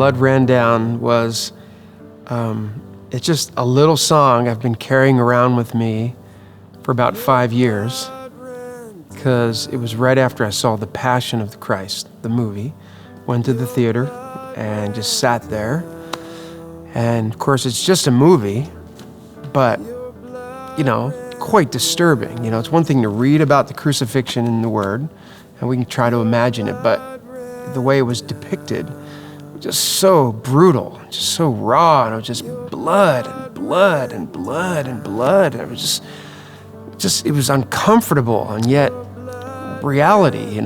Blood Ran Down was, it's just a little song I've been carrying around with me for about 5 years, because it was right after I saw The Passion of the Christ, the movie. Went to the theater and just sat there. And of course, it's just a movie, but, quite disturbing. It's one thing to read about the crucifixion in the Word, and we can try to imagine it, but the way it was depicted was just so brutal, just so raw, and it was just blood and blood and blood and blood. And it was just it was uncomfortable, and yet reality, and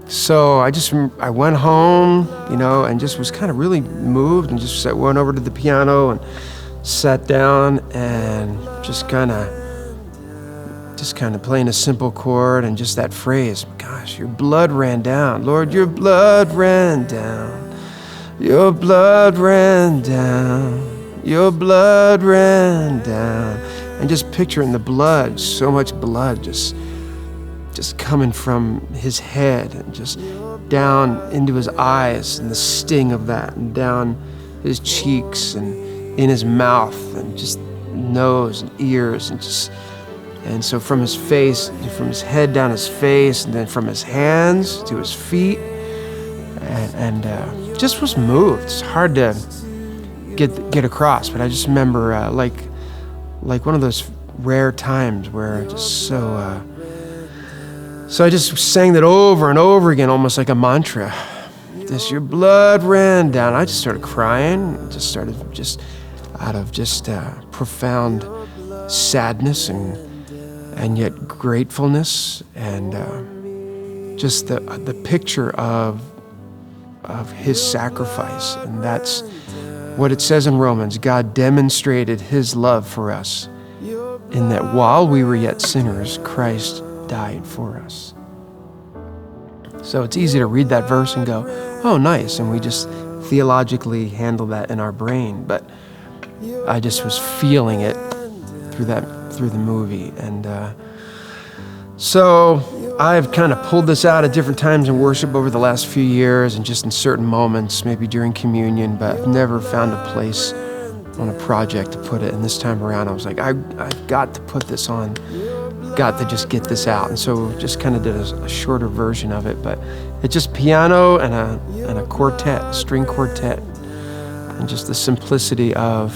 so I went home, and just was kind of really moved, and just went over to the piano and sat down and just kind of playing a simple chord, and just that phrase, gosh, your blood ran down. Lord, your blood ran down. Your blood ran down. Your blood ran down. And just picturing the blood, so much blood just coming from his head and just down into his eyes, and the sting of that, and down his cheeks and in his mouth, and just nose and ears, and so from his face, from his head down his face, and then from his hands to his feet, and just was moved. It's hard to get across, but I just remember like one of those rare times where just so I just sang that over and over again, almost like a mantra. This, your blood ran down. I just started crying, out of profound sadness and yet gratefulness, and just the picture of his sacrifice. And that's what it says in Romans. God demonstrated his love for us in that while we were yet sinners, Christ died for us. So it's easy to read that verse and go, oh, nice, and we just theologically handle that in our brain, but I just was feeling it through the movie. And so I've kind of pulled this out at different times in worship over the last few years, and just in certain moments, maybe during communion, but I've never found a place on a project to put it. And this time around, I was like, I've got to put this on, got to just get this out. And so just kind of did a shorter version of it, but it's just piano and a quartet, a string quartet, and just the simplicity of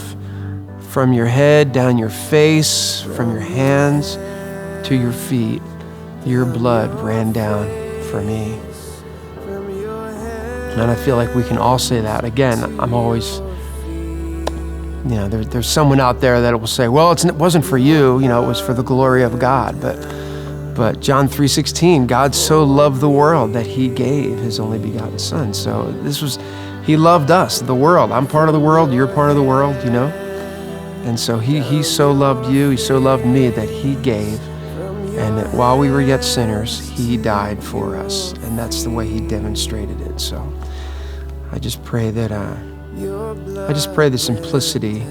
from your head down your face, from your hands to your feet, your blood ran down for me. And I feel like we can all say that. Again, I'm always, there's someone out there that will say, well, it wasn't for you, it was for the glory of God. But John 3:16, God so loved the world that he gave his only begotten son. So he loved us, the world. I'm part of the world, you're part of the world, And so he so loved you, he so loved me that he gave, and that while we were yet sinners, he died for us. And that's the way he demonstrated it. So I just pray that, the simplicity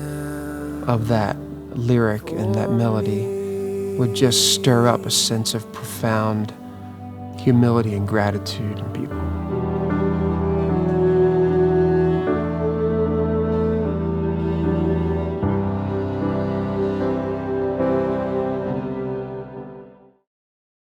of that lyric and that melody would just stir up a sense of profound humility and gratitude in people.